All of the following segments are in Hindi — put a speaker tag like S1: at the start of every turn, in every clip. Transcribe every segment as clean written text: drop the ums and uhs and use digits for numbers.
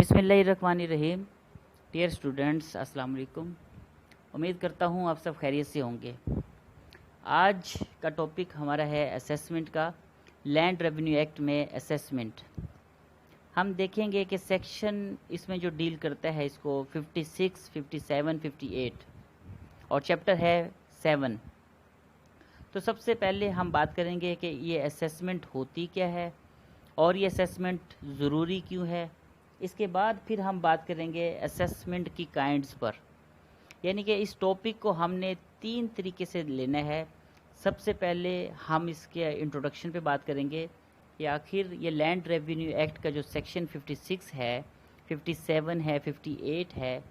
S1: बिस्मिल्लाहिर्रहमानिर्रहीम। डियर स्टूडेंट्स, अस्सलाम वालेकुम। उम्मीद करता हूँ आप सब खैरियत से होंगे। आज का टॉपिक हमारा है असेसमेंट का। लैंड रेवेन्यू एक्ट में असेसमेंट हम देखेंगे कि सेक्शन इसमें जो डील करता है इसको 56, 57, 58 और चैप्टर है 7। तो सबसे पहले हम बात करेंगे कि ये असेसमेंट होती क्या है और ये असेसमेंट ज़रूरी क्यों है। इसके बाद फिर हम बात करेंगे असेसमेंट की काइंड्स पर, यानी कि इस टॉपिक को हमने 3 तरीके से लेना है। सबसे पहले हम इसके इंट्रोडक्शन पे बात करेंगे कि आखिर ये लैंड रेवेन्यू एक्ट का जो सेक्शन 56 है, 57 है, 58 है,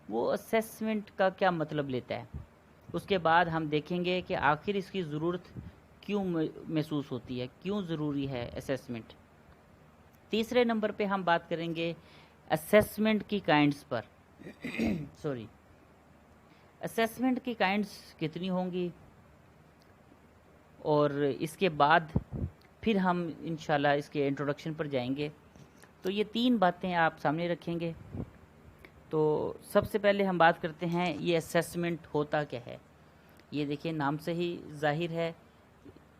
S1: वो असेसमेंट का क्या मतलब लेता है। उसके बाद हम देखेंगे कि आखिर इसकी ज़रूरत क्यों महसूस होती है, क्यों ज़रूरी है असेसमेंट। तीसरे नंबर पे हम बात करेंगे असेसमेंट की काइंड्स पर सॉरी, असेसमेंट की काइंड्स कितनी होंगी, और इसके बाद फिर हम इंशाल्लाह इसके इंट्रोडक्शन पर जाएंगे। तो ये 3 बातें आप सामने रखेंगे। तो सबसे पहले हम बात करते हैं ये असेसमेंट होता क्या है। ये देखिए, नाम से ही जाहिर है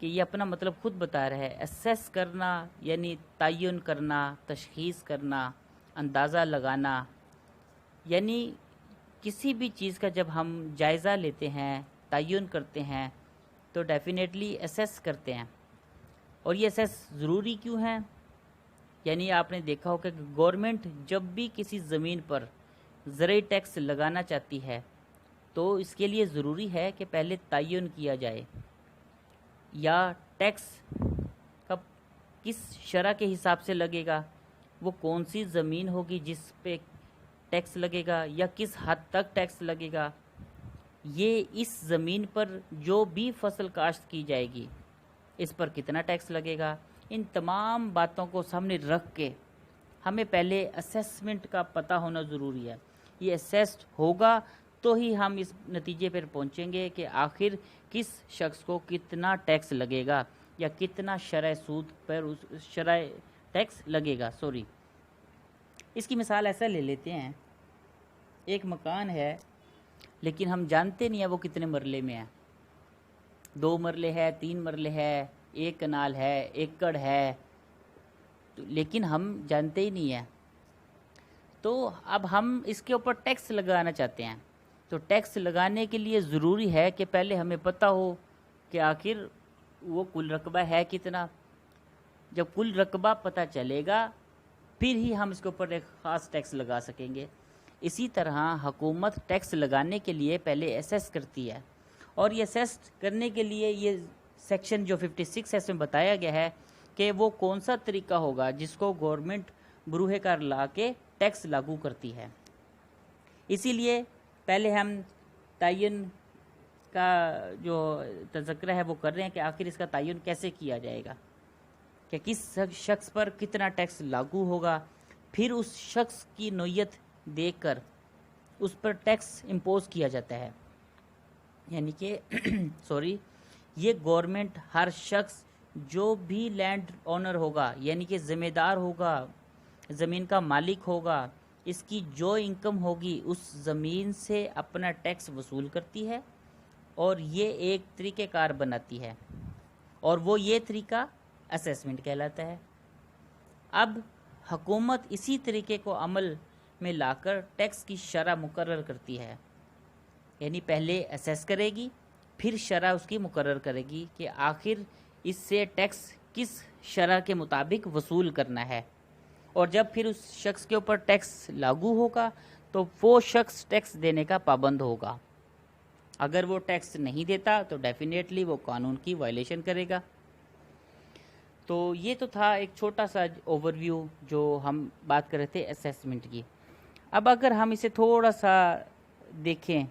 S1: कि ये अपना मतलब खुद बता रहा है। असेस करना यानी तयन करना, तशख़ीस करना, अंदाज़ा लगाना, यानी किसी भी चीज़ का जब हम जायज़ा लेते हैं, तयन करते हैं, तो डेफिनेटली असेस करते हैं। और ये असेस ज़रूरी क्यों है, यानी आपने देखा होगा कि गवर्नमेंट जब भी किसी ज़मीन पर ज़रूरी टैक्स लगाना चाहती है तो इसके लिए ज़रूरी है कि पहले तयन किया जाए या टैक्स कब किस शरह के हिसाब से लगेगा, वो कौन सी ज़मीन होगी जिस पे टैक्स लगेगा या किस हद तक टैक्स लगेगा, ये इस ज़मीन पर जो भी फसल काश्त की जाएगी इस पर कितना टैक्स लगेगा। इन तमाम बातों को सामने रख के हमें पहले असेसमेंट का पता होना ज़रूरी है। ये असेस्ड होगा तो ही हम इस नतीजे पर पहुंचेंगे कि आखिर किस शख्स को कितना टैक्स लगेगा या कितना शरह सूद पर उस शरह टैक्स लगेगा। इसकी मिसाल ऐसा ले लेते हैं, एक मकान है लेकिन हम जानते नहीं है वो कितने मरले में है। 2 मरले है, 3 मरले है, 1 कनाल है, एकड़ है, तो लेकिन हम जानते ही नहीं है। तो अब हम इसके ऊपर टैक्स लगाना चाहते हैं। तो टैक्स लगाने के लिए ज़रूरी है कि पहले हमें पता हो कि आखिर वो कुल रकबा है कितना। जब कुल रकबा पता चलेगा फिर ही हम इसके ऊपर एक ख़ास टैक्स लगा सकेंगे। इसी तरह हुकूमत टैक्स लगाने के लिए पहले असेस करती है, और ये असेस करने के लिए ये सेक्शन जो 56 है इसमें बताया गया है कि वो कौन सा तरीका होगा जिसको गवर्नमेंट बरूह कार ला के टैक्स लागू करती है। इसीलिए पहले हम तयन का जो तज़किरा है वो कर रहे हैं कि आखिर इसका तयन कैसे किया जाएगा, कि किस शख्स पर कितना टैक्स लागू होगा। फिर उस शख्स की नौयत देखकर उस पर टैक्स इम्पोज किया जाता है, यानी कि ये गवर्नमेंट हर शख्स जो भी लैंड ओनर होगा, यानी कि ज़िम्मेदार होगा, ज़मीन का मालिक होगा, इसकी जो इनकम होगी उस ज़मीन से अपना टैक्स वसूल करती है और ये एक तरीक़ेकार बनाती है, और वो ये तरीका असेसमेंट कहलाता है। अब हुकूमत इसी तरीके को अमल में लाकर टैक्स की शरह मुकर्रर करती है, यानी पहले असेस करेगी फिर शरह उसकी मुकर्रर करेगी कि आखिर इससे टैक्स किस शरह के मुताबिक वसूल करना है। और जब फिर उस शख्स के ऊपर टैक्स लागू होगा तो वो शख्स टैक्स देने का पाबंद होगा। अगर वो टैक्स नहीं देता तो डेफिनेटली वो कानून की वायलेशन करेगा। तो ये तो था एक छोटा सा ओवरव्यू जो हम बात कर रहे थे असेसमेंट की। अब अगर हम इसे थोड़ा सा देखें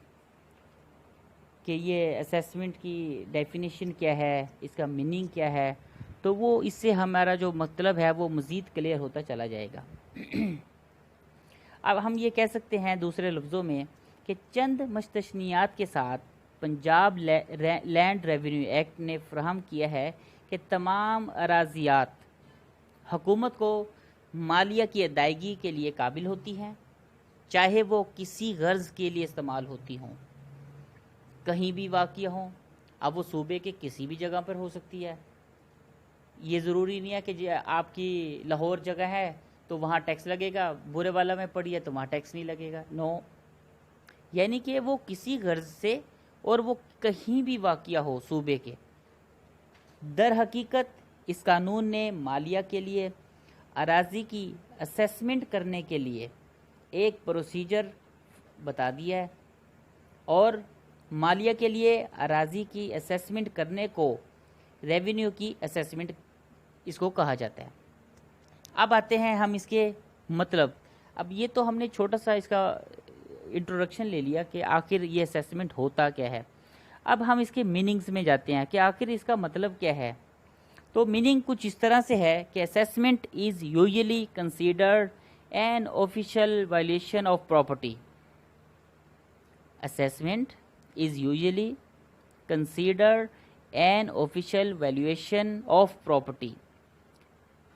S1: कि ये असेसमेंट की डेफिनेशन क्या है, इसका मीनिंग क्या है, तो वो इससे हमारा जो मतलब है वो मज़ीद क्लियर होता चला जाएगा। अब हम ये कह सकते हैं दूसरे लफ्ज़ों में कि चंद मस्तशनियात के साथ पंजाब लैंड रेवेन्यू एक्ट ने फ्राहम किया है कि तमाम अराजियात हुकूमत को मालिया की अदायगी के लिए काबिल होती हैं, चाहे वो किसी गर्ज के लिए इस्तेमाल होती हों, कहीं भी वाक़िया हों। अब वो सूबे के किसी भी जगह पर हो सकती है। ये ज़रूरी नहीं है कि आपकी लाहौर जगह है तो वहाँ टैक्स लगेगा, बुरे वाला में पड़ी है तो वहाँ टैक्स नहीं लगेगा। नो, यानी कि वो किसी गर्ज से और वो कहीं भी वाक़िया हो सूबे के। दर हकीकत इस कानून ने मालिया के लिए अराज़ी की असेसमेंट करने के लिए एक प्रोसीजर बता दिया है, और मालिया के लिए अराज़ी की असेसमेंट करने को रेवेन्यू की असेसमेंट इसको कहा जाता है। अब आते हैं हम इसके मतलब। अब ये तो हमने छोटा सा इसका इंट्रोडक्शन ले लिया कि आखिर ये असेसमेंट होता क्या है। अब हम इसके मीनिंग्स में जाते हैं कि आखिर इसका मतलब क्या है। तो मीनिंग कुछ इस तरह से है कि assessment is usually considered an official violation of property. Assessment is usually considered an official valuation of property.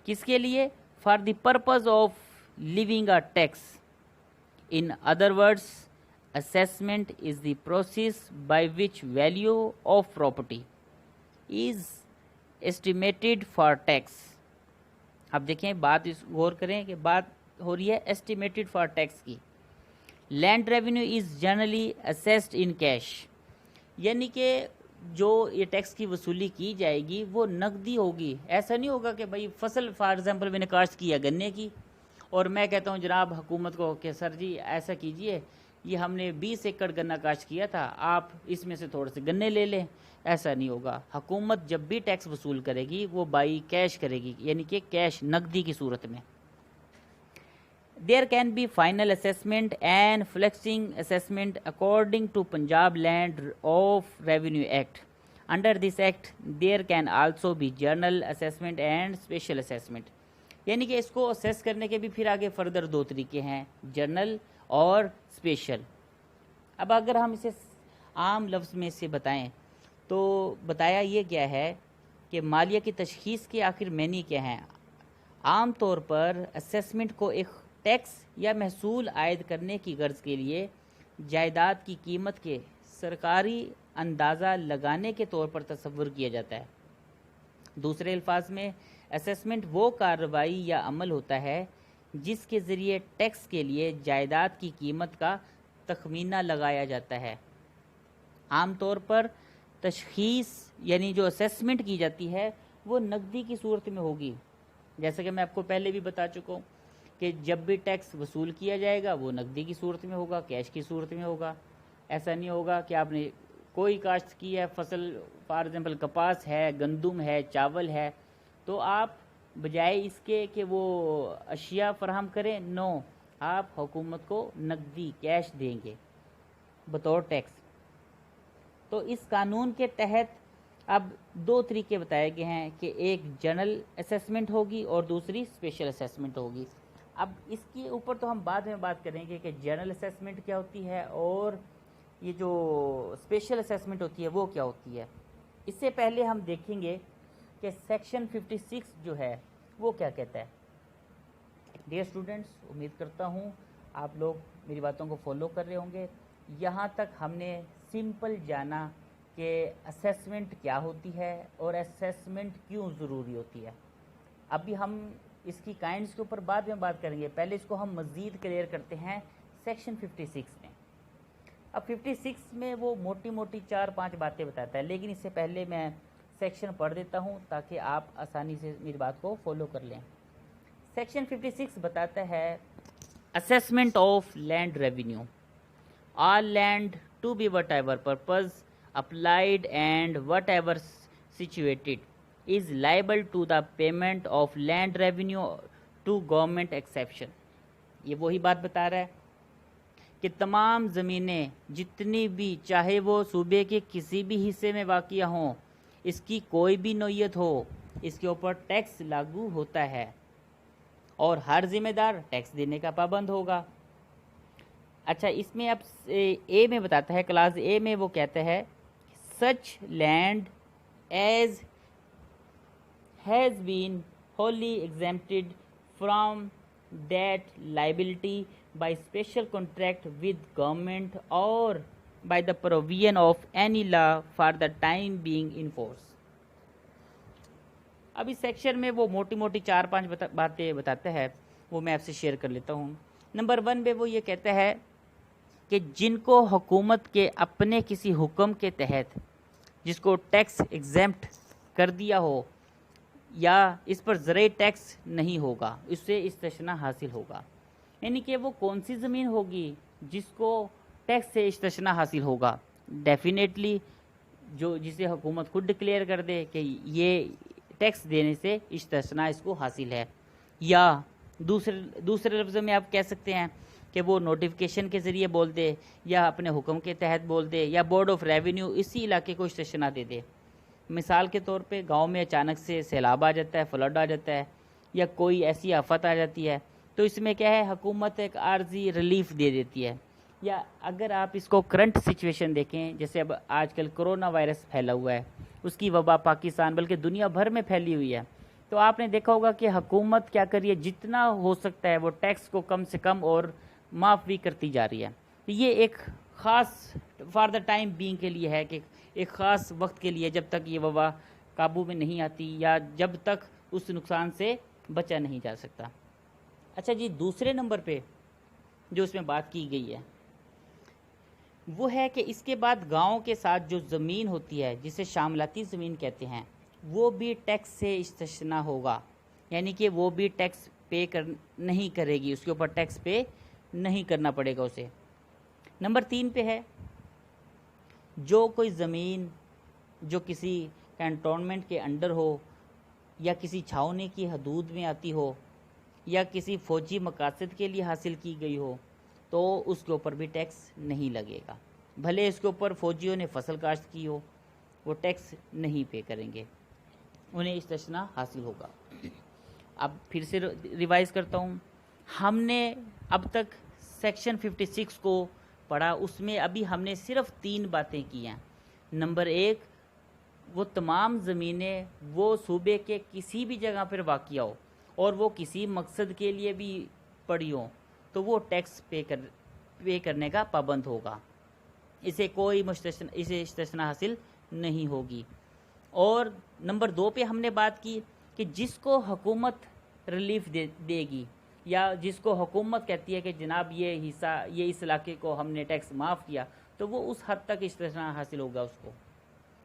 S1: किसके लिए? For the purpose of living a tax. In other words, assessment is the process by which value of property is estimated for tax। अब देखें, बात इस गौर करें कि बात हो रही है एस्टिमेटेड फॉर टैक्स की। Land revenue is generally assessed in cash, यानी कि जो ये टैक्स की वसूली की जाएगी वो नकदी होगी। ऐसा नहीं होगा कि भाई फसल फॉर एग्जांपल मैंने काश्त किया गन्ने की और मैं कहता हूँ जनाब हुकूमत को कि सर जी ऐसा कीजिए, ये हमने 20 एकड़ गन्ना काश्त किया था, आप इसमें से थोड़े से गन्ने ले लें। ऐसा नहीं होगा। हुकूमत जब भी टैक्स वसूल करेगी वो बाई कैश करेगी, यानी कि कैश नकदी की सूरत में। There can be final assessment and flexing assessment according to Punjab land of revenue act. Under this act there can also be general assessment and special assessment, यानी कि इसको असेस करने के भी फिर आगे फर्दर दो तरीके हैं, जर्नल और स्पेशल। अब अगर हम इसे आम लफ्ज़ में से बताएं तो बताया ये क्या है कि मालिया की तशख़ीस के आखिर मैनी क्या हैं। आम तौर पर असेसमेंट को एक टैक्स या महसूल आयद करने की गर्ज के लिए जायदाद की कीमत के सरकारी अंदाज़ा लगाने के तौर पर तस्वुर किया जाता है। दूसरे अल्फाज में, असेसमेंट वो कार्रवाई या अमल होता है जिसके ज़रिए टैक्स के लिए जायदाद की कीमत का तखमीना लगाया जाता है। आम तौर पर तशख़ीस यानी जो असेसमेंट की जाती है वो नकदी की सूरत में होगी। जैसा कि मैं आपको पहले भी बता चुका हूँ कि जब भी टैक्स वसूल किया जाएगा वो नकदी की सूरत में होगा, कैश की सूरत में होगा। ऐसा नहीं होगा कि आपने कोई काश्त की है फसल, फॉर एग्जाम्पल कपास है, गंदुम है, चावल है, तो आप बजाय इसके कि वो अशिया फराहम करें, नो, आप हुकूमत को नकदी कैश देंगे बतौर टैक्स। तो इस कानून के तहत अब दो तरीके बताए गए हैं कि एक जनरल असेसमेंट होगी और दूसरी स्पेशल असेसमेंट होगी। अब इसके ऊपर तो हम बाद में बात करेंगे कि जनरल असेसमेंट क्या होती है और ये जो स्पेशल असेसमेंट होती है वो क्या होती है। इससे पहले हम देखेंगे कि सेक्शन 56 जो है वो क्या कहता है। डियर स्टूडेंट्स, उम्मीद करता हूँ आप लोग मेरी बातों को फॉलो कर रहे होंगे। यहाँ तक हमने सिंपल जाना कि असेसमेंट क्या होती है और असेसमेंट क्यों ज़रूरी होती है। अभी हम इसकी काइंड्स के ऊपर बाद में बात करेंगे, पहले इसको हम मज़ीद क्लियर करते हैं सेक्शन 56 में। अब 56 में वो मोटी मोटी 4-5 बातें बताता है, लेकिन इससे पहले मैं सेक्शन पढ़ देता हूँ ताकि आप आसानी से मेरी बात को फॉलो कर लें। सेक्शन 56 बताता है assessment of land revenue. All land to be whatever purpose applied and whatever situated is liable to the payment of land revenue to government exception. ये वही बात बता रहा है कि तमाम ज़मीनें जितनी भी, चाहे वो सूबे के किसी भी हिस्से में वाक़िया हों, इसकी कोई भी नौयत हो, इसके ऊपर टैक्स लागू होता है और हर जिम्मेदार टैक्स देने का पाबंद होगा। अच्छा, इसमें अब ए में बताता है, क्लास ए में वो कहता है such land as has been wholly exempted from that liability by special contract with government or by the provision of any law for the time being in force. अब इस सेक्शन में वो मोटी मोटी 4-5 बातें बताता है, वो मैं आपसे शेयर कर लेता हूँ। नंबर 1 पे वो ये कहता है कि जिनको हुकूमत के अपने किसी हुक्म के तहत जिसको टैक्स एग्जेम्प्ट कर दिया हो या इस पर ज़राई टैक्स नहीं होगा, इससे इस्तिस्ना हासिल होगा। यानी कि वो कौन सी ज़मीन होगी जिसको टैक्स से इस्तिस्ना हासिल होगा? डेफिनेटली जो जिसे हुकूमत खुद डिक्लेयर कर दे कि ये टैक्स देने से इस्तिस्ना इसको हासिल है, या दूसरे लफ्ज़ों में आप कह सकते हैं कि वो नोटिफिकेशन के ज़रिए बोल दे या अपने हुक्म के तहत बोल दे या बोर्ड ऑफ रेवेन्यू इसी इलाके को इस्तिस्ना दे दे। मिसाल के तौर पे गांव में अचानक से सैलाब आ जाता है, फ्लड आ जाता है या कोई ऐसी आफत आ जाती है, तो इसमें क्या है, हुकूमत एक आर्जी रिलीफ दे देती है। या अगर आप इसको करंट सिचुएशन देखें, जैसे अब आजकल कोरोना वायरस फैला हुआ है, उसकी वबा पाकिस्तान बल्कि दुनिया भर में फैली हुई है, तो आपने देखा होगा कि हुकूमत क्या कर रही है, जितना हो सकता है वो टैक्स को कम से कम और माफ़ भी करती जा रही है। तो ये एक ख़ास फॉर द टाइम बीइंग के लिए है कि एक ख़ास वक्त के लिए, जब तक ये वबा काबू में नहीं आती या जब तक उस नुकसान से बचा नहीं जा सकता। अच्छा जी, दूसरे नंबर पे जो इसमें बात की गई है वो है कि इसके बाद गाँव के साथ जो ज़मीन होती है जिसे शामलाती ज़मीन कहते हैं, वो भी टैक्स से इस्तिस्ना होगा। यानी कि वो भी टैक्स पे नहीं करेगी, उसके ऊपर टैक्स पे नहीं करना पड़ेगा उसे। नंबर 3 पे है, जो कोई ज़मीन जो किसी कैंटोनमेंट के अंडर हो या किसी छावनी की हदूद में आती हो या किसी फ़ौजी मकासद के लिए हासिल की गई हो, तो उसके ऊपर भी टैक्स नहीं लगेगा। भले इसके ऊपर फ़ौजियों ने फसल काश्त की हो, वो टैक्स नहीं पे करेंगे, उन्हें इस्तिस्ना हासिल होगा। अब फिर से रिवाइज़ करता हूँ, हमने अब तक सेक्शन 56 को पढ़ा, उसमें अभी हमने सिर्फ 3 बातें की हैं। नंबर 1, वो तमाम ज़मीनें वो सूबे के किसी भी जगह पर वाक़िया हो और वो किसी मकसद के लिए भी पड़ी हो, तो वो टैक्स पे करने का पाबंद होगा, इसे कोई इसे इस्तिस्ना हासिल नहीं होगी। और नंबर 2 पे हमने बात की कि जिसको हुकूमत रिलीफ देगी या जिसको हुकूमत कहती है कि जनाब ये हिस्सा, ये इस इलाके को हमने टैक्स माफ़ किया, तो वो उस हद तक इस्तिस्ना हासिल होगा उसको।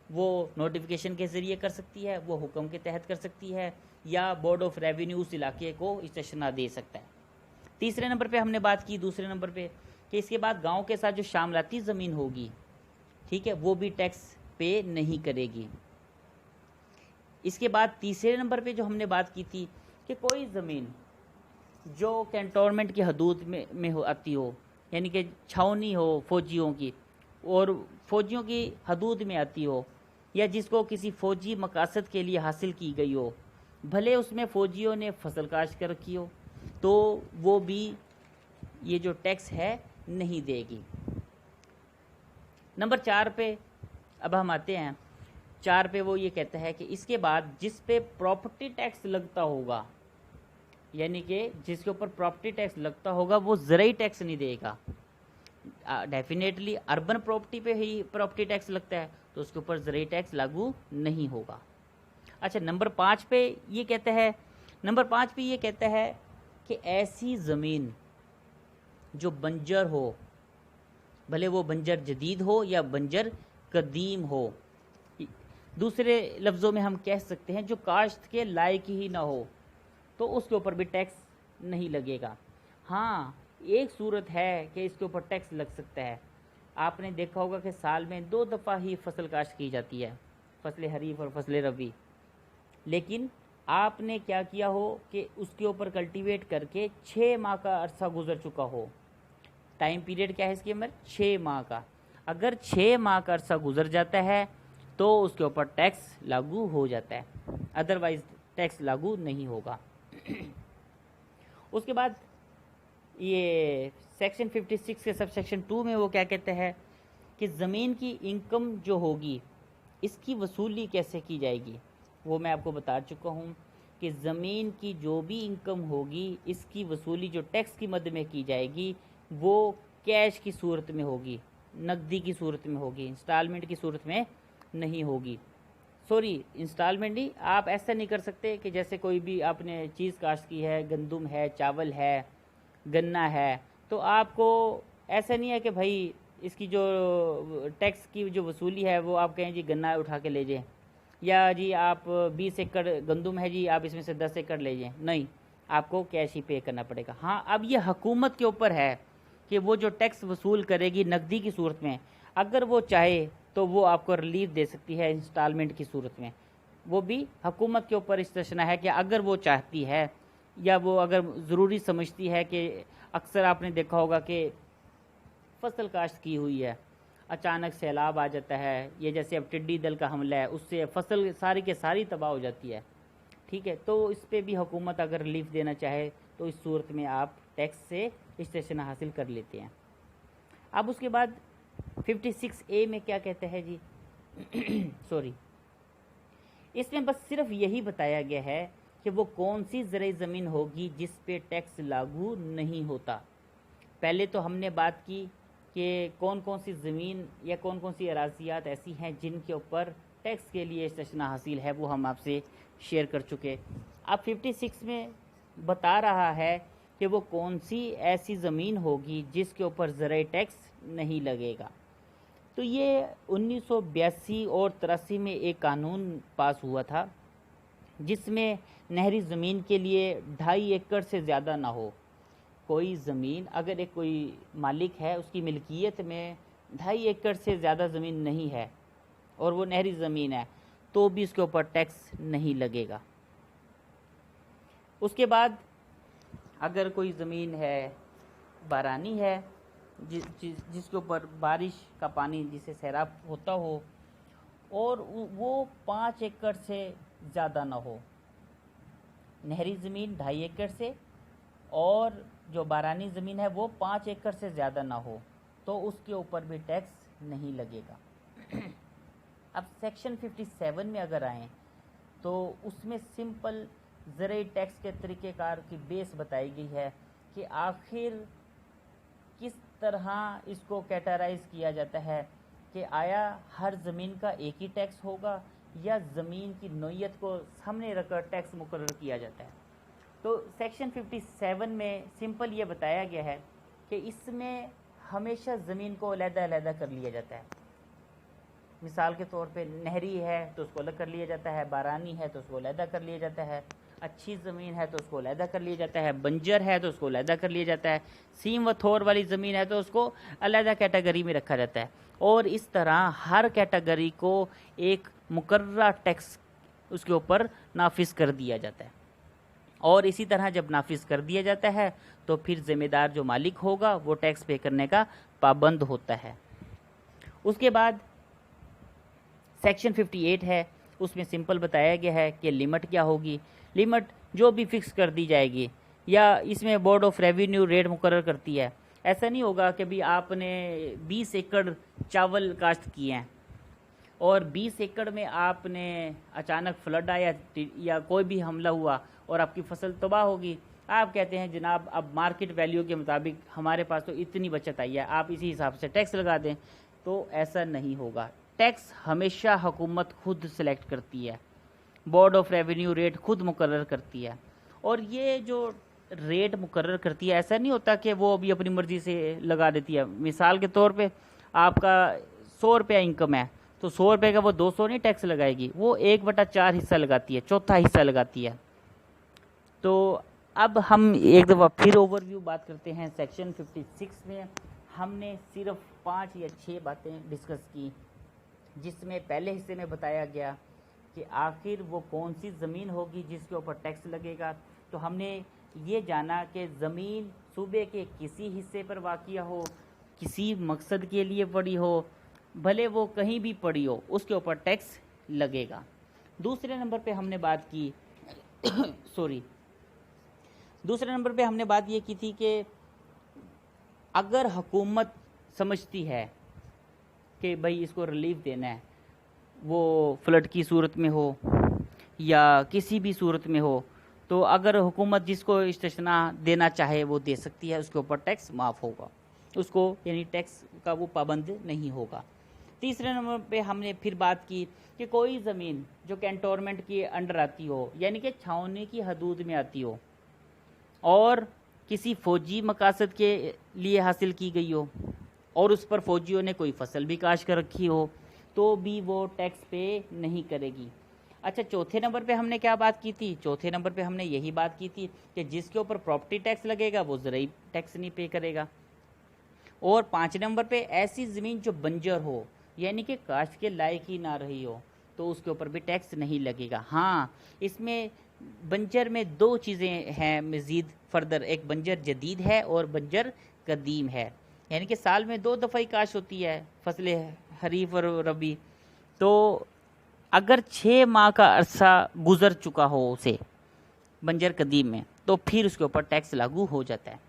S1: वो नोटिफिकेशन के ज़रिए कर सकती है, वो हुक्म के तहत कर सकती है, या बोर्ड ऑफ रेवेन्यू उस इलाके को इस्तिस्ना दे सकता है। तीसरे नंबर पे हमने बात की, दूसरे नंबर पे, कि इसके बाद गांव के साथ जो शामलाती ज़मीन होगी, ठीक है, वो भी टैक्स पे नहीं करेगी। इसके बाद तीसरे नंबर पे जो हमने बात की थी कि कोई ज़मीन जो कैंटोनमेंट की हदूद में आती हो, यानी कि छावनी हो फ़ौजियों की और फ़ौजियों की हदूद में आती हो, या जिसको किसी फ़ौजी मकासद के लिए हासिल की गई हो, भले उसमें फ़ौजियों ने फसल काश्त कर रखी हो, तो वो भी ये जो टैक्स है नहीं देगी। नंबर 4 पे अब हम आते हैं। 4 पे वो ये कहता है कि इसके बाद जिस पे प्रॉपर्टी टैक्स लगता होगा, यानी कि जिसके ऊपर प्रॉपर्टी टैक्स लगता होगा, वो ज़राई टैक्स नहीं देगा। डेफिनेटली अर्बन प्रॉपर्टी पे ही प्रॉपर्टी टैक्स लगता है, तो उसके ऊपर ज़राई टैक्स लागू नहीं होगा। अच्छा, नंबर 5 पे ये कहता है, नंबर 5 पे ये कहता है कि ऐसी ज़मीन जो बंजर हो, भले वो बंजर जदीद हो या बंजर कदीम हो, दूसरे लफ्ज़ों में हम कह सकते हैं जो काश्त के लायक ही ना हो, तो उसके ऊपर भी टैक्स नहीं लगेगा। हाँ, एक सूरत है कि इसके ऊपर टैक्स लग सकता है। आपने देखा होगा कि साल में 2 दफ़ा ही फसल काश्त की जाती है, फसल हरीफ और फसल रबी, लेकिन आपने क्या किया हो कि उसके ऊपर कल्टीवेट करके 6 माह का अरसा गुजर चुका हो। टाइम पीरियड क्या है इसकी उम्र? 6 माह का। अगर 6 माह का अरसा गुजर जाता है तो उसके ऊपर टैक्स लागू हो जाता है, अदरवाइज टैक्स लागू नहीं होगा। उसके बाद ये सेक्शन 56 के सब सेक्शन 2 में वो क्या कहते हैं कि ज़मीन की इनकम जो होगी इसकी वसूली कैसे की जाएगी, वो मैं आपको बता चुका हूँ। कि ज़मीन की जो भी इनकम होगी इसकी वसूली जो टैक्स की मद में की जाएगी वो कैश की सूरत में होगी, नकदी की सूरत में होगी, इंस्टॉलमेंट की सूरत में नहीं होगी। सॉरी, इंस्टॉलमेंट नहीं, आप ऐसा नहीं कर सकते कि जैसे कोई भी आपने चीज़ काश्त की है, गंदम है, चावल है, गन्ना है, तो आपको ऐसा नहीं है कि भाई इसकी जो टैक्स की जो वसूली है वो आप कहें जी गन्ना उठा के ले जाएं, या जी आप 20 एकड़ गंदम है जी आप इसमें से 10 एकड़ ले जाएं। नहीं, आपको कैश ही पे करना पड़ेगा। हाँ, अब ये हुकूमत के ऊपर है कि वो जो टैक्स वसूल करेगी नकदी की सूरत में, अगर वो चाहे तो वो आपको रिलीफ दे सकती है इंस्टॉलमेंट की सूरत में। वो भी हुकूमत के ऊपर इस्तेशना है कि अगर वो चाहती है या वो अगर ज़रूरी समझती है कि अक्सर आपने देखा होगा कि फसल काश्त की हुई है, अचानक सैलाब आ जाता है, ये जैसे अब टिड्डी दल का हमला है, उससे फसल सारी के सारी तबाह हो जाती है। ठीक है, तो इस पर भी हुकूमत अगर रिलीफ देना चाहे तो इस सूरत में आप टैक्स से इस्तेशना हासिल कर लेते हैं। अब उसके बाद 56A में क्या कहते हैं जी सॉरी, इसमें बस सिर्फ यही बताया गया है कि वो कौन सी ज़राई ज़मीन होगी जिस पे टैक्स लागू नहीं होता। पहले तो हमने बात की कि कौन कौन सी ज़मीन या कौन कौन सी अराज़ियात ऐसी हैं जिनके ऊपर टैक्स के लिए इस्तेशना हासिल है, वो हम आपसे शेयर कर चुके। अब 56 में बता रहा है कि वो कौन सी ऐसी ज़मीन होगी जिसके ऊपर ज़राई टैक्स नहीं लगेगा। तो ये 1982 और 83 में एक कानून पास हुआ था जिसमें नहरी ज़मीन के लिए 2.5 एकड़ से ज़्यादा ना हो। कोई ज़मीन अगर एक कोई मालिक है उसकी मिल्कियत में 2.5 एकड़ से ज़्यादा ज़मीन नहीं है और वो नहरी ज़मीन है तो भी उसके ऊपर टैक्स नहीं लगेगा। उसके बाद अगर कोई ज़मीन है बारानी है जिसके ऊपर बारिश का पानी जिसे सैराब होता हो और वो 5 एकड़ से ज़्यादा ना हो, नहरी ज़मीन 2.5 एकड़ से और जो बारानी ज़मीन है वो 5 एकड़ से ज़्यादा ना हो, तो उसके ऊपर भी टैक्स नहीं लगेगा। अब सेक्शन 57 में अगर आएँ तो उसमें सिंपल ज़राई टैक्स के तरीक़ेकार की बेस बताई गई है कि आखिर किस तरह इसको कैटेगराइज किया जाता है कि आया हर ज़मीन का एक ही टैक्स होगा या ज़मीन की नोयत को सामने रखकर टैक्स मुकर्रर किया जाता है। तो सेक्शन 57 में सिंपल ये बताया गया है कि इसमें हमेशा ज़मीन को अलग-अलग कर लिया जाता है। मिसाल के तौर पे नहरी है तो उसको अलग कर लिया जाता है, बारानी है तो उसको अलग कर लिया जाता है, अच्छी ज़मीन है तो उसको अलग कर लिया जाता है, बंजर है तो उसको अलग कर लिया जाता है, सीम व थोर वाली ज़मीन है तो उसको अलग कैटेगरी में रखा जाता है। और इस तरह हर कैटेगरी को एक मुकर्रर टैक्स उसके ऊपर नाफिज कर दिया जाता है। और इसी तरह जब नाफिज कर दिया जाता है तो फिर ज़िम्मेदार जो मालिक होगा वो टैक्स पे करने का पाबंद होता है। उसके बाद सेक्शन 58 है, उसमें सिंपल बताया गया है कि लिमिट क्या होगी। लिमिट जो भी फिक्स कर दी जाएगी या इसमें बोर्ड ऑफ रेवेन्यू रेट मुकर्रर करती है। ऐसा नहीं होगा कि भी आपने 20 एकड़ चावल काश्त किए हैं और 20 एकड़ में आपने अचानक फ्लड आया या कोई भी हमला हुआ और आपकी फसल तबाह होगी। आप कहते हैं जनाब अब मार्केट वैल्यू के मुताबिक हमारे पास तो इतनी बचत आई है, आप इसी हिसाब से टैक्स लगा दें, तो ऐसा नहीं होगा। टैक्स हमेशा हुकूमत खुद सेलेक्ट करती है, बोर्ड ऑफ रेवेन्यू रेट खुद मुकर्रर करती है। और ये जो रेट मुकर्रर करती है ऐसा नहीं होता कि वो अभी अपनी मर्ज़ी से लगा देती है। मिसाल के तौर पे आपका 100 रुपया इनकम है तो 100 रुपये का वो 200 नहीं टैक्स लगाएगी, वो 1/4 हिस्सा लगाती है, चौथा हिस्सा लगाती है। तो अब हम एक दफ़ा फिर ओवरव्यू बात करते हैं। सेक्शन 56 में हमने सिर्फ 5 या 6 बातें डिस्कस की, जिसमें पहले हिस्से में बताया गया कि आखिर वो कौन सी ज़मीन होगी जिसके ऊपर टैक्स लगेगा। तो हमने ये जाना कि ज़मीन सूबे के किसी हिस्से पर वाक़िया हो, किसी मकसद के लिए पड़ी हो, भले वो कहीं भी पड़ी हो, उसके ऊपर टैक्स लगेगा। दूसरे नंबर पे हमने बात की दूसरे नंबर पे हमने बात ये की थी कि अगर हुकूमत समझती है कि भाई इसको रिलीफ देना है, वो फ्लड की सूरत में हो या किसी भी सूरत में हो, तो अगर हुकूमत जिसको इस्तेस्ना देना चाहे वो दे सकती है, उसके ऊपर टैक्स माफ़ होगा, उसको यानी टैक्स का वो पाबंद नहीं होगा। तीसरे नंबर पे हमने फिर बात की कि कोई ज़मीन जो कैंटोनमेंट के अंडर आती हो, यानी कि छावनी की हदूद में आती हो और किसी फ़ौजी मकासद के लिए हासिल की गई हो और उस पर फ़ौजियों ने कोई फसल भी काश कर रखी हो, तो भी वो टैक्स पे नहीं करेगी। अच्छा, चौथे नंबर पे हमने क्या बात की थी? चौथे नंबर पे हमने यही बात की थी कि जिसके ऊपर प्रॉपर्टी टैक्स लगेगा वो ज़रूरी टैक्स नहीं पे करेगा। और 5 नंबर पे ऐसी ज़मीन जो बंजर हो, यानी कि काश्त के लायक ही ना रही हो, तो उसके ऊपर भी टैक्स नहीं लगेगा। हाँ, इसमें बंजर में 2 चीज़ें हैं मज़ीद फर्दर, एक बंजर जदीद है और बंजर कदीम है, यानी कि साल में 2 दफ़ा ही काश होती है फसलें खरीफ और रबी। तो अगर 6 माह का अरसा गुजर चुका हो उसे बंजर कदीम में, तो फिर उसके ऊपर टैक्स लागू हो जाता है।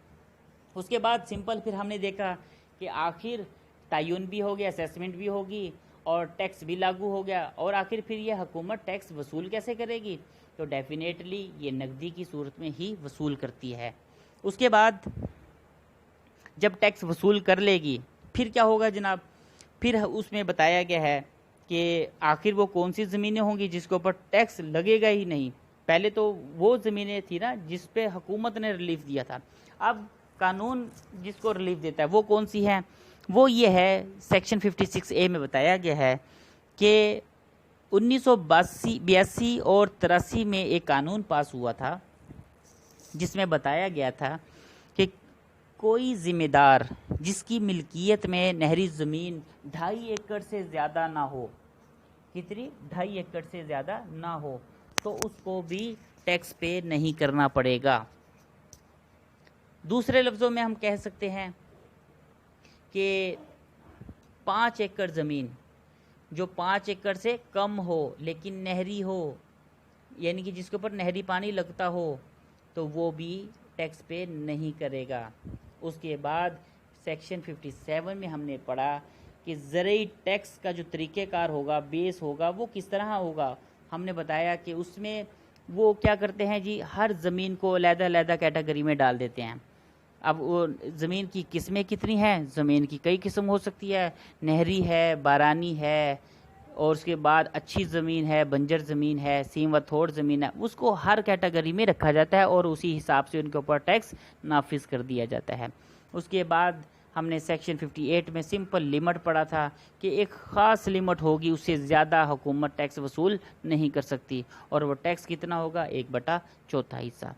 S1: उसके बाद सिंपल फिर हमने देखा कि आखिर तयन भी हो गया, असेसमेंट भी होगी और टैक्स भी लागू हो गया, और आखिर फिर ये हुकूमत टैक्स वसूल कैसे करेगी? तो डेफिनेटली ये नकदी की सूरत में ही वसूल करती है। उसके बाद जब टैक्स वसूल कर लेगी फिर क्या होगा जनाब? फिर उसमें बताया गया है कि आखिर वो कौन सी ज़मीनें होंगी जिसके ऊपर टैक्स लगेगा ही नहीं। पहले तो वो ज़मीनें थी ना जिस पे हुकूमत ने रिलीफ दिया था, अब कानून जिसको रिलीफ देता है वो कौन सी है? वो ये है, सेक्शन 56A में बताया गया है कि 1982 और 83 में एक कानून पास हुआ था जिसमें बताया गया था कि कोई ज़िम्मेदार जिसकी मिल्कियत में नहरी ज़मीन 2.5 एकड़ से ज़्यादा ना हो, कितनी? 2.5 एकड़ से ज़्यादा ना हो, तो उसको भी टैक्स पे नहीं करना पड़ेगा। दूसरे लफ्ज़ों में हम कह सकते हैं कि 5 एकड़ ज़मीन जो 5 एकड़ से कम हो लेकिन नहरी हो, यानी कि जिसके ऊपर नहरी पानी लगता हो, तो वो भी टैक्स पे नहीं करेगा। उसके बाद सेक्शन 57 में हमने पढ़ा कि ज़रूरी टैक्स का जो तरीक़ेकार होगा, बेस होगा, वो किस तरह होगा। हमने बताया कि उसमें वो क्या करते हैं जी, हर ज़मीन को अलग-अलग कैटेगरी में डाल देते हैं। अब वो ज़मीन की किस्में कितनी हैं? ज़मीन की कई किस्म हो सकती है, नहरी है, बारानी है, और उसके बाद अच्छी ज़मीन है, बंजर ज़मीन है, सीम व थोड़ ज़मीन है, उसको हर कैटेगरी में रखा जाता है और उसी हिसाब से उनके ऊपर टैक्स नाफिज कर दिया जाता है। उसके बाद हमने सेक्शन 58 में सिंपल लिमिट पढ़ा था कि एक ख़ास लिमिट होगी, उससे ज़्यादा हुकूमत टैक्स वसूल नहीं कर सकती, और वो टैक्स कितना होगा? 1/4 हिस्सा।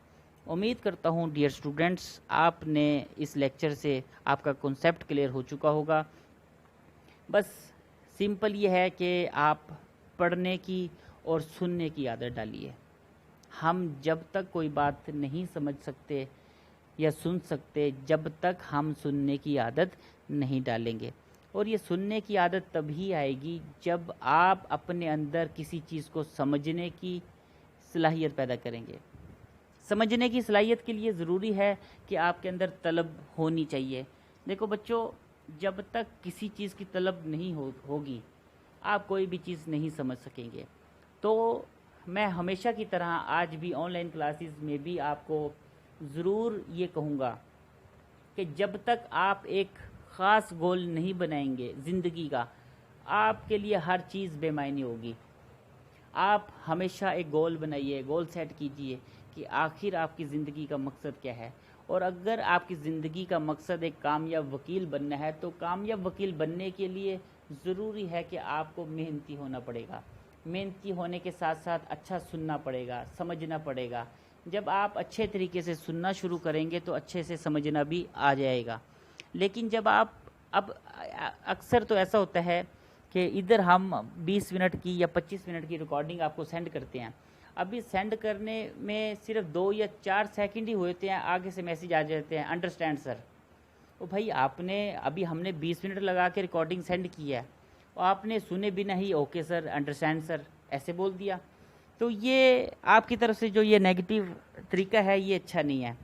S1: उम्मीद करता हूँ डियर स्टूडेंट्स, आपने इस लेक्चर से आपका कॉन्सेप्ट क्लियर हो चुका होगा। बस सिंपल ये है कि आप पढ़ने की और सुनने की आदत डालिए। हम जब तक कोई बात नहीं समझ सकते या सुन सकते, जब तक हम सुनने की आदत नहीं डालेंगे, और ये सुनने की आदत तभी आएगी जब आप अपने अंदर किसी चीज़ को समझने की सलाहियत पैदा करेंगे। समझने की सलाहियत के लिए ज़रूरी है कि आपके अंदर तलब होनी चाहिए। देखो बच्चों, जब तक किसी चीज़ की तलब नहीं होगी आप कोई भी चीज़ नहीं समझ सकेंगे। तो मैं हमेशा की तरह आज भी ऑनलाइन क्लासेस में भी आपको ज़रूर ये कहूँगा कि जब तक आप एक ख़ास गोल नहीं बनाएंगे ज़िंदगी का, आपके लिए हर चीज़ बेमायने होगी। आप हमेशा एक गोल बनाइए, गोल सेट कीजिए कि आखिर आपकी ज़िंदगी का मकसद क्या है। और अगर आपकी ज़िंदगी का मकसद एक कामयाब वकील बनना है, तो कामयाब वकील बनने के लिए ज़रूरी है कि आपको मेहनती होना पड़ेगा। मेहनती होने के साथ साथ अच्छा सुनना पड़ेगा, समझना पड़ेगा। जब आप अच्छे तरीके से सुनना शुरू करेंगे तो अच्छे से समझना भी आ जाएगा। लेकिन जब आप अब अक्सर तो ऐसा होता है कि इधर हम 20 मिनट की या 25 मिनट की रिकॉर्डिंग आपको सेंड करते हैं, अभी सेंड करने में सिर्फ 2 या 4 सेकंड ही होते हैं, आगे से मैसेज आ जाते हैं अंडरस्टैंड सर। तो भाई आपने अभी हमने 20 मिनट लगा के रिकॉर्डिंग सेंड की है और आपने सुने बिना ही ओके सर, अंडरस्टैंड सर ऐसे बोल दिया। तो ये आपकी तरफ से जो ये नेगेटिव तरीका है ये अच्छा नहीं है।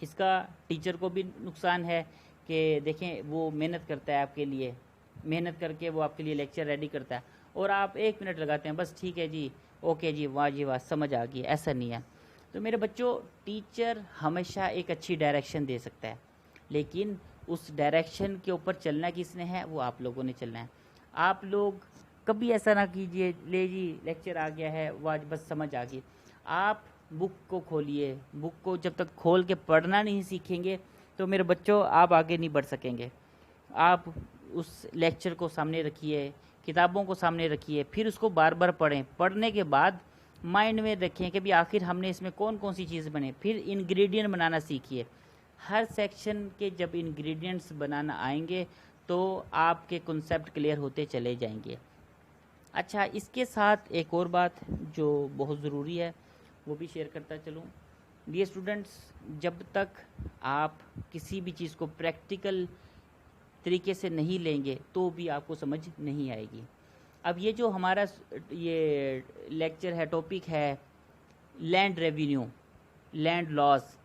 S1: इसका टीचर को भी नुकसान है कि देखें वो मेहनत करता है आपके लिए, मेहनत करके वो आपके लिए लेक्चर रेडी करता है और आप 1 मिनट लगाते हैं, बस ठीक है जी, ओके जी, वाह जी वाह, समझ आ गई। ऐसा नहीं है। तो मेरे बच्चों, टीचर हमेशा एक अच्छी डायरेक्शन दे सकता है, लेकिन उस डायरेक्शन के ऊपर चलना किसने है, वो आप लोगों ने चलना है। आप लोग कभी ऐसा ना कीजिए, ले जी लेक्चर आ गया है वो आज बस समझ आ गई। आप बुक को खोलिए, बुक को जब तक खोल के पढ़ना नहीं सीखेंगे तो मेरे बच्चों आप आगे नहीं बढ़ सकेंगे। आप उस लेक्चर को सामने रखिए, किताबों को सामने रखिए, फिर उसको बार बार पढ़ें। पढ़ने के बाद माइंड में रखें कि भी आखिर हमने इसमें कौन कौन सी चीज़ बने, फिर इंग्रेडिएंट बनाना सीखिए। हर सेक्शन के जब इंग्रेडिएंट्स बनाना आएंगे तो आपके कॉन्सेप्ट क्लियर होते चले जाएंगे। अच्छा, इसके साथ एक और बात जो बहुत ज़रूरी है वो भी शेयर करता चलूँ। डियर स्टूडेंट्स, जब तक आप किसी भी चीज़ को प्रैक्टिकल तरीके से नहीं लेंगे तो भी आपको समझ नहीं आएगी। अब ये जो हमारा ये लेक्चर है, टॉपिक है लैंड रेवेन्यू, लैंड लॉस,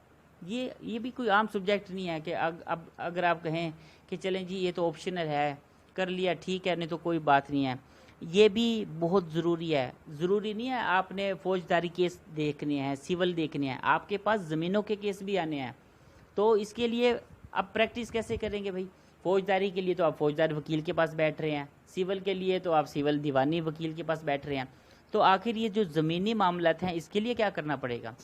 S1: ये भी कोई आम सब्जेक्ट नहीं है कि अब अगर आप कहें कि चलें जी ये तो ऑप्शनल है, कर लिया ठीक है, नहीं तो कोई बात नहीं है। ये भी बहुत ज़रूरी है। ज़रूरी नहीं है आपने फौजदारी केस देखने हैं, सिविल देखने हैं, आपके पास ज़मीनों के केस भी आने हैं। तो इसके लिए आप प्रैक्टिस कैसे करेंगे भाई? फौजदारी के लिए तो आप फौजदारी वकील के पास बैठ रहे हैं, सिविल के लिए तो आप सिविल दीवानी वकील के पास बैठ रहे हैं। तो आखिर ये जो ज़मीनी मामलात हैं इसके लिए क्या करना पड़ेगा?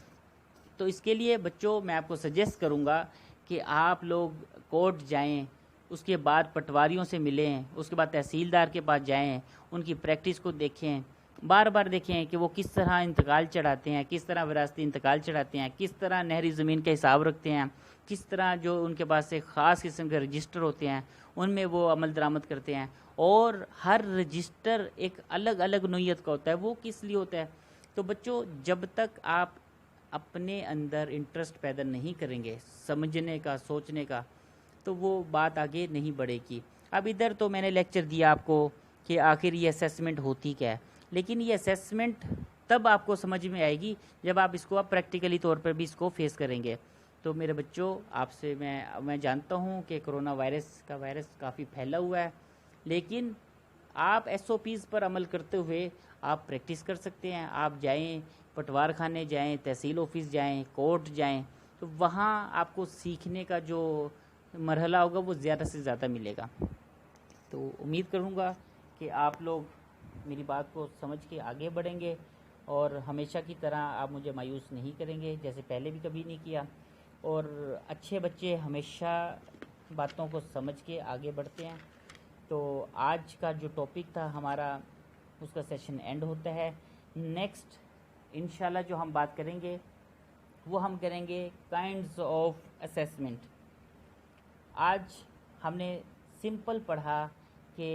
S1: तो इसके लिए बच्चों मैं आपको सजेस्ट करूँगा कि आप लोग कोर्ट जाएं, उसके बाद पटवारियों से मिलें, उसके बाद तहसीलदार के पास जाएं, उनकी प्रैक्टिस को देखें, बार बार देखें कि वो किस तरह इंतकाल चढ़ाते हैं, किस तरह विरासती इंतकाल चढ़ाते हैं, किस तरह नहरी ज़मीन का हिसाब रखते हैं, किस तरह जो उनके पास एक ख़ास किस्म के रजिस्टर होते हैं उनमें वो अमल दरामद करते हैं। और हर रजिस्टर एक अलग अलग नोयत का होता है, वो किस लिए होता है। तो बच्चों, जब तक आप अपने अंदर इंटरेस्ट पैदा नहीं करेंगे समझने का, सोचने का, तो वो बात आगे नहीं बढ़ेगी। अब इधर तो मैंने लेक्चर दिया आपको कि आखिर ये असेसमेंट होती क्या है, लेकिन ये असेसमेंट तब आपको समझ में आएगी जब आप इसको प्रैक्टिकली तौर पर भी इसको फेस करेंगे। तो मेरे बच्चों, आपसे मैं जानता हूँ कि कोरोना वायरस काफ़ी फैला हुआ है, लेकिन आप SOPs पर अमल करते हुए आप प्रैक्टिस कर सकते हैं। आप जाएं, पटवार खाने जाएं, तहसील ऑफिस जाएं, कोर्ट जाएं, तो वहाँ आपको सीखने का जो मरहला होगा वो ज़्यादा से ज़्यादा मिलेगा। तो उम्मीद करूँगा कि आप लोग मेरी बात को समझ के आगे बढ़ेंगे और हमेशा की तरह आप मुझे मायूस नहीं करेंगे, जैसे पहले भी कभी नहीं किया। और अच्छे बच्चे हमेशा बातों को समझ के आगे बढ़ते हैं। तो आज का जो टॉपिक था हमारा, उसका सेशन एंड होता है। नेक्स्ट इंशाल्लाह जो हम बात करेंगे वो हम करेंगे काइंड्स ऑफ असेसमेंट। आज हमने सिंपल पढ़ा कि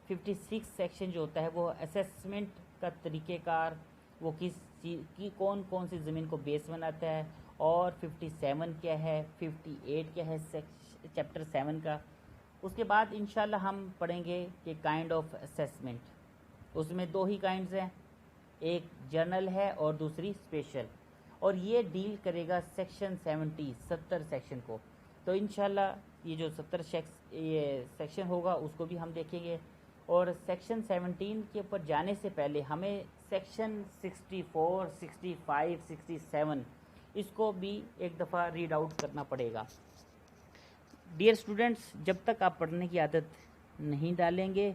S1: 56 सेक्शन जो होता है वो असेसमेंट का तरीक़ेकार, वो किस चीज़ की कौन कौन सी ज़मीन को बेस बनाता है, और 57 क्या है, 58 क्या है चैप्टर 7 का। उसके बाद इंशाल्लाह हम पढ़ेंगे कि काइंड ऑफ असेसमेंट। उसमें दो ही काइंड्स हैं, एक जनरल है और दूसरी स्पेशल, और ये डील करेगा सेक्शन 70 सेक्शन को। तो इंशाल्लाह ये जो 70 ये सेक्शन होगा उसको भी हम देखेंगे। और सेक्शन 17 के ऊपर जाने से पहले हमें सेक्शन 64, 65, 67 इसको भी एक दफ़ा रीड आउट करना पड़ेगा। डियर स्टूडेंट्स, जब तक आप पढ़ने की आदत नहीं डालेंगे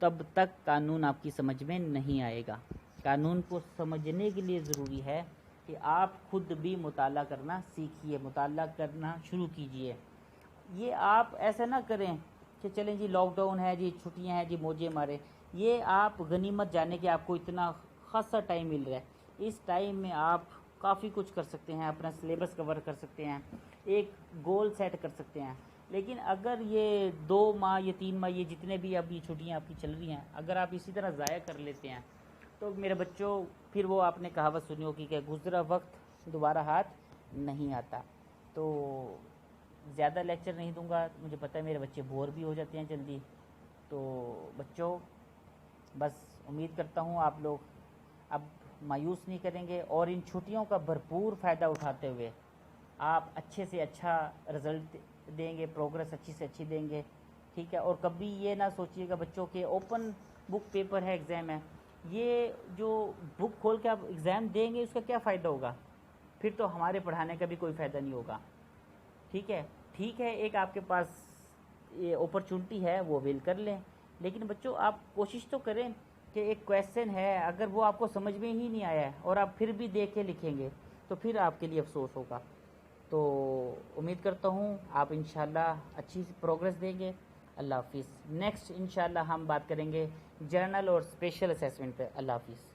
S1: तब तक कानून आपकी समझ में नहीं आएगा। कानून को समझने के लिए ज़रूरी है कि आप खुद भी मुताला करना सीखिए, मुताला करना शुरू कीजिए। ये आप ऐसा ना करें कि चलें जी लॉकडाउन है जी, छुट्टियां हैं जी, मौजे मारे। ये आप गनीमत जाने कि आपको इतना खासा टाइम मिल रहा है। इस टाइम में आप काफ़ी कुछ कर सकते हैं, अपना सिलेबस कवर कर सकते हैं, एक गोल सेट कर सकते हैं। लेकिन अगर ये 2 माह, ये 3 माह, ये जितने भी अभी छुट्टियां आपकी चल रही हैं, अगर आप इसी तरह ज़ाया कर लेते हैं तो मेरे बच्चों फिर वो आपने कहावत सुनी होगी कि गुज़रा वक्त दोबारा हाथ नहीं आता। तो ज़्यादा लेक्चर नहीं दूंगा, मुझे पता है मेरे बच्चे बोर भी हो जाते हैं जल्दी। तो बच्चों, बस उम्मीद करता हूँ आप लोग अब मायूस नहीं करेंगे और इन छुट्टियों का भरपूर फ़ायदा उठाते हुए आप अच्छे से अच्छा रिज़ल्ट देंगे, प्रोग्रेस अच्छी से अच्छी देंगे, ठीक है। और कभी ये ना सोचिएगा बच्चों के ओपन बुक पेपर है, एग्ज़ाम है, ये जो बुक खोल के आप एग्ज़ाम देंगे उसका क्या फ़ायदा होगा? फिर तो हमारे पढ़ाने का भी कोई फ़ायदा नहीं होगा। ठीक है, एक आपके पास ये अपॉर्चुनिटी है, वो अवेल कर लें। लेकिन बच्चों आप कोशिश तो करें कि एक क्वेश्चन है, अगर वो आपको समझ में ही नहीं आया है और आप फिर भी देख के लिखेंगे तो फिर आपके लिए अफसोस होगा। तो उम्मीद करता हूँ आप इंशाल्लाह अच्छी प्रोग्रेस देंगे। अल्लाह हाफिज़। नेक्स्ट इंशाल्लाह हम बात करेंगे जर्नल और स्पेशल असेसमेंट पे। अल्लाह हाफिज़।